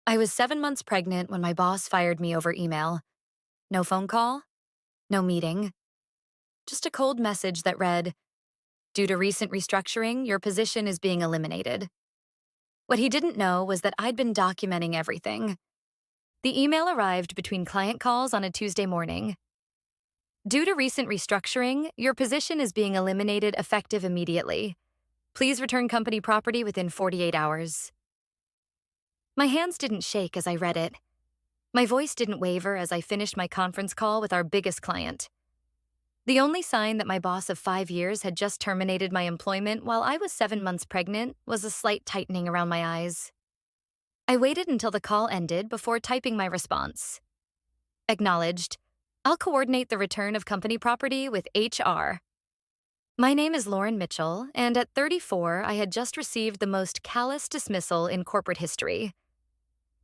I was 7 months pregnant when my boss fired me over email. No phone call, no meeting, just a cold message that read, "Due to recent restructuring, your position is being eliminated." What he didn't know was that I'd been documenting everything. The email arrived between client calls on a Tuesday morning. Due to recent restructuring, your position is being eliminated effective immediately. Please return company property within 48 hours. My hands didn't shake as I read it. My voice didn't waver as I finished my conference call with our biggest client. The only sign that my boss of 5 years had just terminated my employment while I was 7 months pregnant was a slight tightening around my eyes. I waited until the call ended before typing my response. Acknowledged. I'll coordinate the return of company property with HR. My name is Lauren Mitchell, and at 34, I had just received the most callous dismissal in corporate history.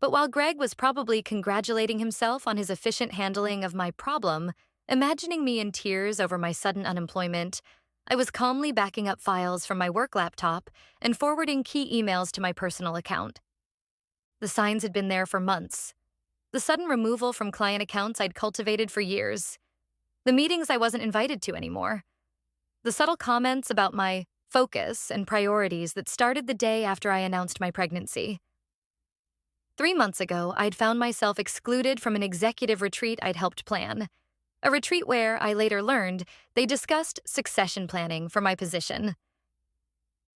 But while Greg was probably congratulating himself on his efficient handling of my problem, imagining me in tears over my sudden unemployment, I was calmly backing up files from my work laptop and forwarding key emails to my personal account. The signs had been there for months. The sudden removal from client accounts I'd cultivated for years. The meetings I wasn't invited to anymore. The subtle comments about my focus and priorities that started the day after I announced my pregnancy. 3 months ago, I'd found myself excluded from an executive retreat I'd helped plan. A retreat where, I later learned, they discussed succession planning for my position.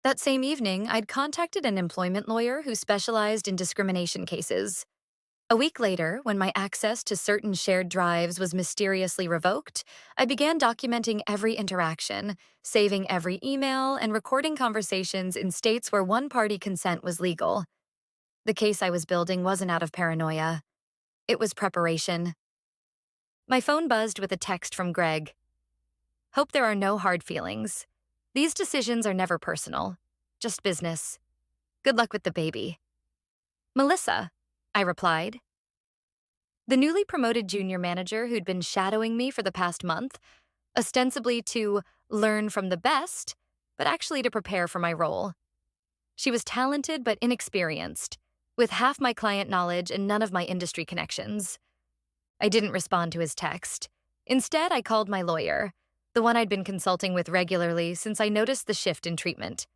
That same evening, I'd contacted an employment lawyer who specialized in discrimination cases. A week later, when my access to certain shared drives was mysteriously revoked, I began documenting every interaction, saving every email, and recording conversations in states where one-party consent was legal. The case I was building wasn't out of paranoia. It was preparation. My phone buzzed with a text from Greg. Hope there are no hard feelings. These decisions are never personal, just business. Good luck with the baby. Melissa, I replied. The newly promoted junior manager who'd been shadowing me for the past month, ostensibly to learn from the best, but actually to prepare for my role. She was talented but inexperienced, with half my client knowledge and none of my industry connections. I didn't respond to his text. Instead, I called my lawyer, the one I'd been consulting with regularly since I noticed the shift in treatment.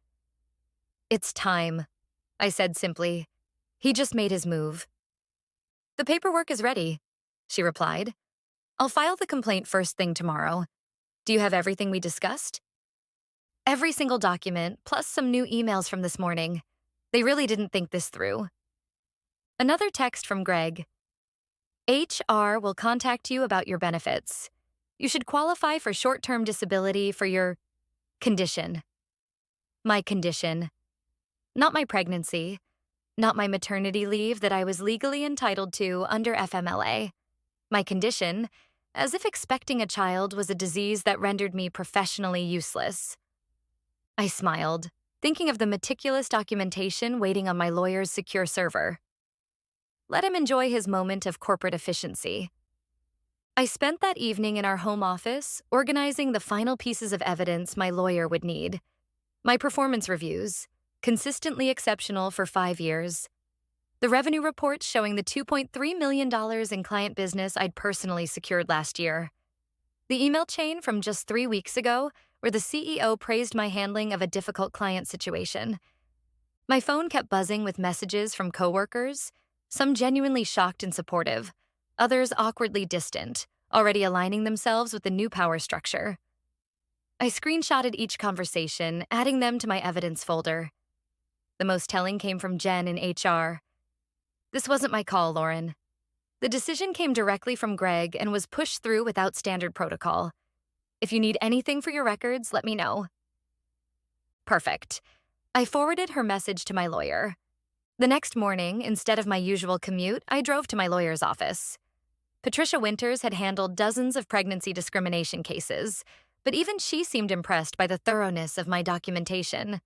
"It's time," I said simply. "He just made his move." "The paperwork is ready," she replied. "I'll file the complaint first thing tomorrow. Do you have everything we discussed?" "Every single document, plus some new emails from this morning. They really didn't think this through." Another text from Greg. "HR will contact you about your benefits. You should qualify for short-term disability for your condition." My condition. Not my pregnancy. Not my maternity leave that I was legally entitled to under FMLA. My condition, as if expecting a child was a disease that rendered me professionally useless. I smiled, thinking of the meticulous documentation waiting on my lawyer's secure server. Let him enjoy his moment of corporate efficiency. I spent that evening in our home office, organizing the final pieces of evidence my lawyer would need. My performance reviews, consistently exceptional for 5 years. The revenue reports showing the $2.3 million in client business I'd personally secured last year. The email chain from just 3 weeks ago, where the CEO praised my handling of a difficult client situation. My phone kept buzzing with messages from coworkers, some genuinely shocked and supportive, others awkwardly distant, already aligning themselves with the new power structure. I screenshotted each conversation, adding them to my evidence folder. The most telling came from Jen in HR. "This wasn't my call, Lauren. The decision came directly from Greg and was pushed through without standard protocol. If you need anything for your records, let me know." Perfect. I forwarded her message to my lawyer. The next morning, instead of my usual commute, I drove to my lawyer's office. Patricia Winters had handled dozens of pregnancy discrimination cases, but even she seemed impressed by the thoroughness of my documentation.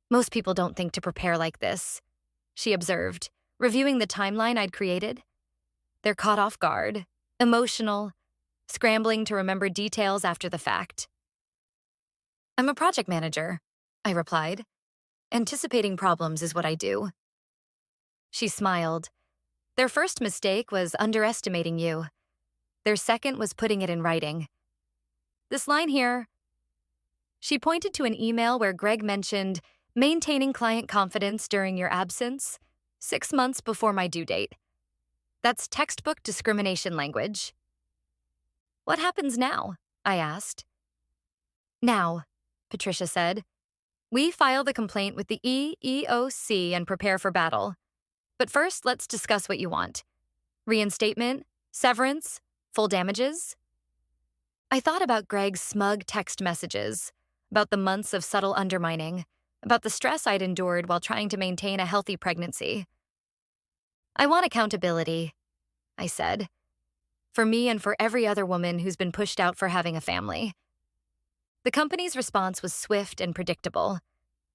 "Most people don't think to prepare like this," she observed, reviewing the timeline I'd created. "They're caught off guard, emotional, scrambling to remember details after the fact." "I'm a project manager," I replied. "Anticipating problems is what I do." She smiled. Their first mistake was underestimating you. Their second was putting it in writing. This line here, she pointed to an email where Greg mentioned maintaining client confidence during your absence, 6 months before my due date. That's textbook discrimination language. What happens now? I asked. Now, Patricia said, we file the complaint with the EEOC and prepare for battle. But first, let's discuss what you want. Reinstatement, severance, full damages? I thought about Greg's smug text messages, about the months of subtle undermining, about the stress I'd endured while trying to maintain a healthy pregnancy. I want accountability, I said, for me and for every other woman who's been pushed out for having a family. The company's response was swift and predictable.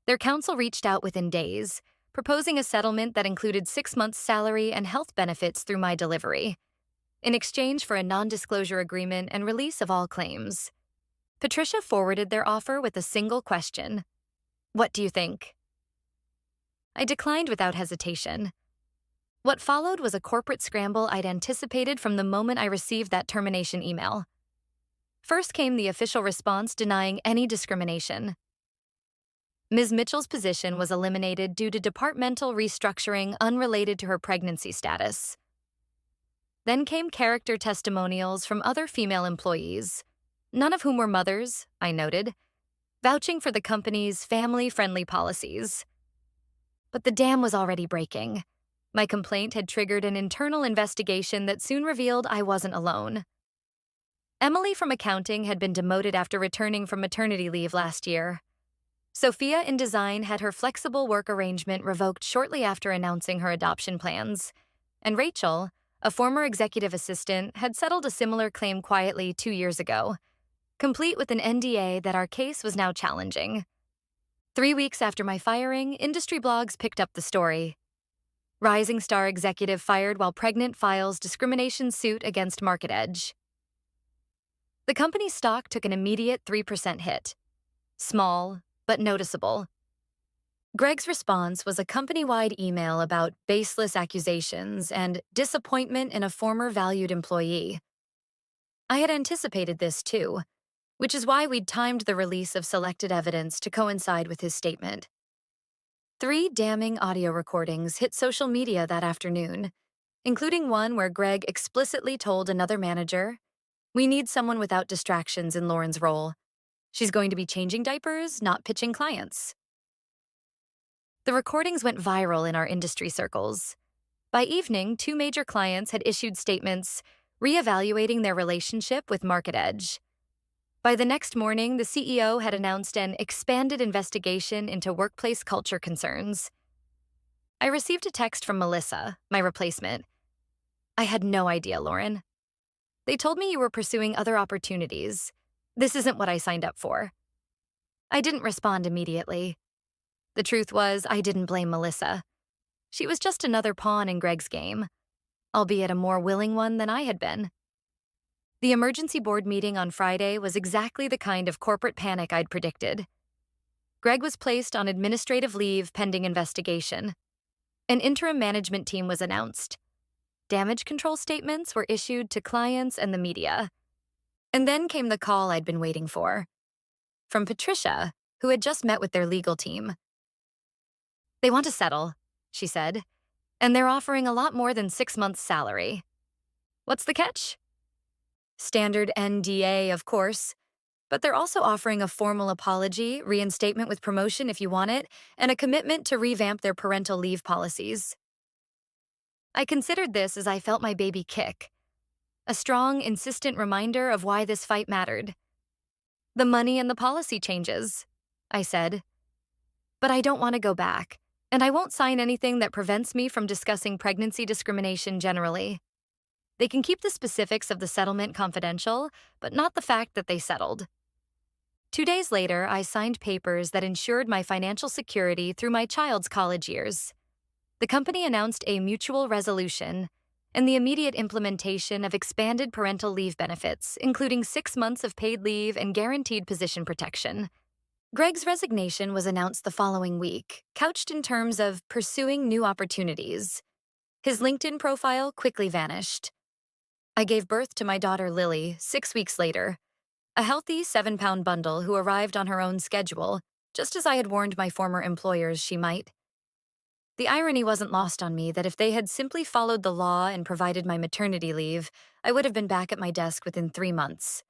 Their counsel reached out within days, proposing a settlement that included 6 months' salary and health benefits through my delivery, in exchange for a non-disclosure agreement and release of all claims. Patricia forwarded their offer with a single question. What do you think? I declined without hesitation. What followed was a corporate scramble I'd anticipated from the moment I received that termination email. First came the official response denying any discrimination. Ms. Mitchell's position was eliminated due to departmental restructuring unrelated to her pregnancy status. Then came character testimonials from other female employees, none of whom were mothers, I noted, vouching for the company's family-friendly policies. But the dam was already breaking. My complaint had triggered an internal investigation that soon revealed I wasn't alone. Emily from accounting had been demoted after returning from maternity leave last year. Sophia in design had her flexible work arrangement revoked shortly after announcing her adoption plans, and Rachel, a former executive assistant, had settled a similar claim quietly 2 years ago, complete with an NDA that our case was now challenging. 3 weeks after my firing, industry blogs picked up the story. Rising star executive fired while pregnant files discrimination suit against MarketEdge. The company's stock took an immediate 3% hit. Small, but noticeable. Greg's response was a company-wide email about baseless accusations and disappointment in a former valued employee. I had anticipated this too, which is why we'd timed the release of selected evidence to coincide with his statement. 3 damning audio recordings hit social media that afternoon, including one where Greg explicitly told another manager, "We need someone without distractions in Lauren's role. She's going to be changing diapers, not pitching clients." The recordings went viral in our industry circles. By evening, 2 major clients had issued statements reevaluating their relationship with MarketEdge. By the next morning, the CEO had announced an expanded investigation into workplace culture concerns. I received a text from Melissa, my replacement. "I had no idea, Lauren. They told me you were pursuing other opportunities. This isn't what I signed up for." I didn't respond immediately. The truth was, I didn't blame Melissa. She was just another pawn in Greg's game, albeit a more willing one than I had been. The emergency board meeting on Friday was exactly the kind of corporate panic I'd predicted. Greg was placed on administrative leave pending investigation. An interim management team was announced. Damage control statements were issued to clients and the media. And then came the call I'd been waiting for. From Patricia, who had just met with their legal team. "They want to settle," she said, "and they're offering a lot more than 6 months' salary." What's the catch? Standard NDA, of course, but they're also offering a formal apology, reinstatement with promotion if you want it, and a commitment to revamp their parental leave policies. I considered this as I felt my baby kick, a strong, insistent reminder of why this fight mattered. "The money and the policy changes," I said. "But I don't want to go back, and I won't sign anything that prevents me from discussing pregnancy discrimination generally. They can keep the specifics of the settlement confidential, but not the fact that they settled." 2 days later, I signed papers that ensured my financial security through my child's college years. The company announced a mutual resolution and the immediate implementation of expanded parental leave benefits, including 6 months of paid leave and guaranteed position protection. Greg's resignation was announced the following week, couched in terms of pursuing new opportunities, His LinkedIn profile quickly vanished. I gave birth to my daughter Lily 6 weeks later, a healthy 7-pound bundle who arrived on her own schedule, just as I had warned my former employers she might. The irony wasn't lost on me that if they had simply followed the law and provided my maternity leave, I would have been back at my desk within 3 months.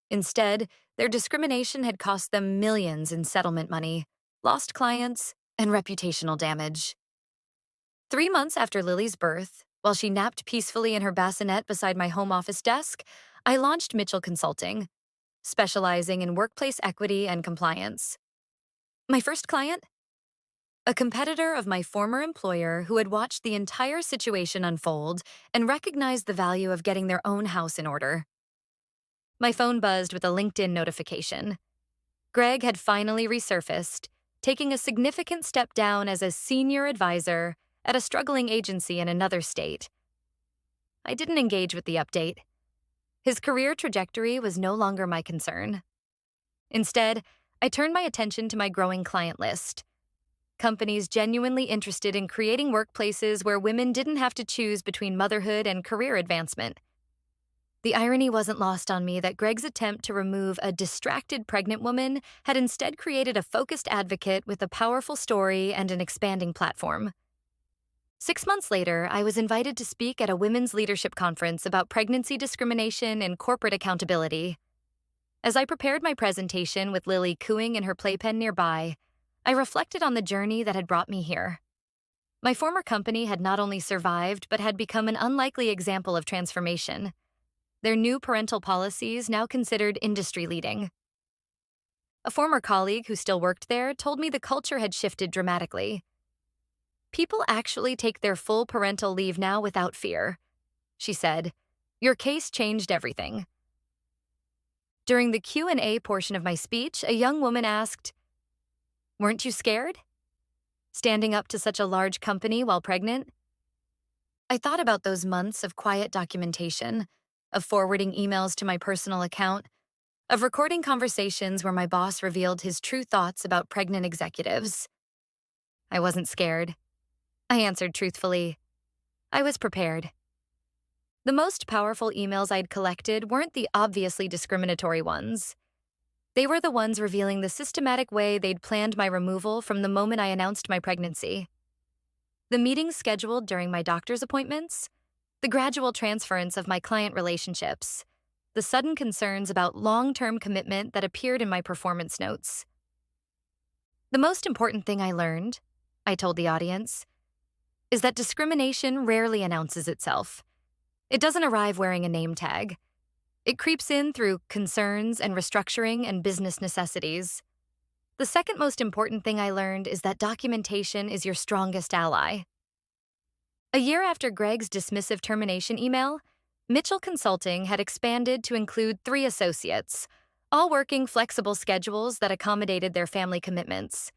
Instead, their discrimination had cost them millions in settlement money, lost clients, and reputational damage. 3 months after Lily's birth, while she napped peacefully in her bassinet beside my home office desk, I launched Mitchell Consulting, specializing in workplace equity and compliance. My first client? A competitor of my former employer who had watched the entire situation unfold and recognized the value of getting their own house in order. My phone buzzed with a LinkedIn notification. Greg had finally resurfaced, taking a significant step down as a senior advisor at a struggling agency in another state. I didn't engage with the update. His career trajectory was no longer my concern. Instead, I turned my attention to my growing client list. Companies genuinely interested in creating workplaces where women didn't have to choose between motherhood and career advancement. The irony wasn't lost on me that Greg's attempt to remove a distracted pregnant woman had instead created a focused advocate with a powerful story and an expanding platform. 6 months later, I was invited to speak at a women's leadership conference about pregnancy discrimination and corporate accountability. As I prepared my presentation with Lily cooing in her playpen nearby, I reflected on the journey that had brought me here. My former company had not only survived, but had become an unlikely example of transformation. Their new parental policies now considered industry-leading. A former colleague who still worked there told me the culture had shifted dramatically. People actually take their full parental leave now without fear. She said, "Your case changed everything." During the Q&A portion of my speech, a young woman asked, "Weren't you scared? Standing up to such a large company while pregnant?" I thought about those months of quiet documentation, of forwarding emails to my personal account, of recording conversations where my boss revealed his true thoughts about pregnant executives. I wasn't scared. I answered truthfully. I was prepared. The most powerful emails I'd collected weren't the obviously discriminatory ones. They were the ones revealing the systematic way they'd planned my removal from the moment I announced my pregnancy. The meetings scheduled during my doctor's appointments, the gradual transference of my client relationships, the sudden concerns about long-term commitment that appeared in my performance notes. The most important thing I learned, I told the audience, is that discrimination rarely announces itself. It doesn't arrive wearing a name tag. It creeps in through concerns and restructuring and business necessities. The second most important thing I learned is that documentation is your strongest ally. A year after Greg's dismissive termination email, Mitchell Consulting had expanded to include 3 associates, all working flexible schedules that accommodated their family commitments.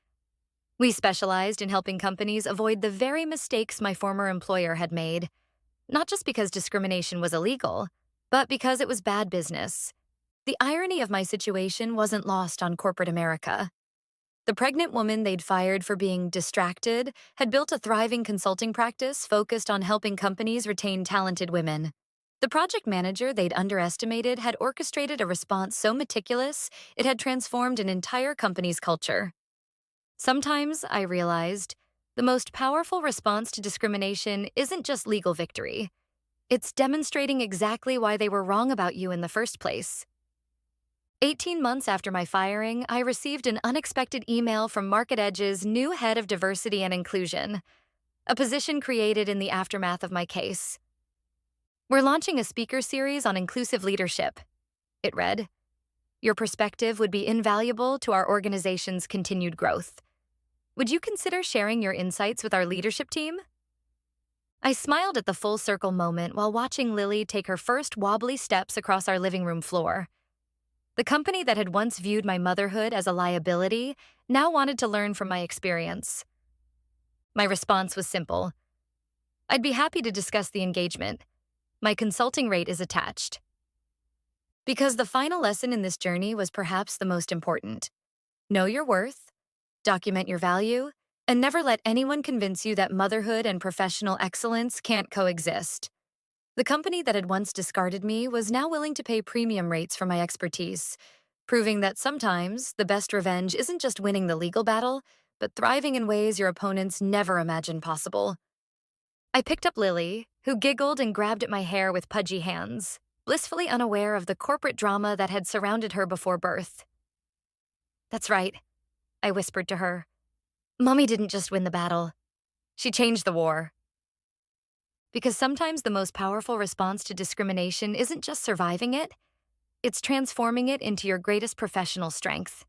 We specialized in helping companies avoid the very mistakes my former employer had made, not just because discrimination was illegal, but because it was bad business. The irony of my situation wasn't lost on corporate America. The pregnant woman they'd fired for being distracted had built a thriving consulting practice focused on helping companies retain talented women. The project manager they'd underestimated had orchestrated a response so meticulous it had transformed an entire company's culture. Sometimes, I realized, the most powerful response to discrimination isn't just legal victory. It's demonstrating exactly why they were wrong about you in the first place. 18 months after my firing, I received an unexpected email from MarketEdge's new head of diversity and inclusion, a position created in the aftermath of my case. "We're launching a speaker series on inclusive leadership," it read. "Your perspective would be invaluable to our organization's continued growth. Would you consider sharing your insights with our leadership team?" I smiled at the full circle moment while watching Lily take her first wobbly steps across our living room floor. The company that had once viewed my motherhood as a liability now wanted to learn from my experience. My response was simple. "I'd be happy to discuss the engagement. My consulting rate is attached." Because the final lesson in this journey was perhaps the most important. Know your worth, document your value, And never let anyone convince you that motherhood and professional excellence can't coexist. The company that had once discarded me was now willing to pay premium rates for my expertise, proving that sometimes the best revenge isn't just winning the legal battle, but thriving in ways your opponents never imagined possible. I picked up Lily, who giggled and grabbed at my hair with pudgy hands, blissfully unaware of the corporate drama that had surrounded her before birth. That's right, I whispered to her. Mommy didn't just win the battle. She changed the war. Because sometimes the most powerful response to discrimination isn't just surviving it, it's transforming it into your greatest professional strength.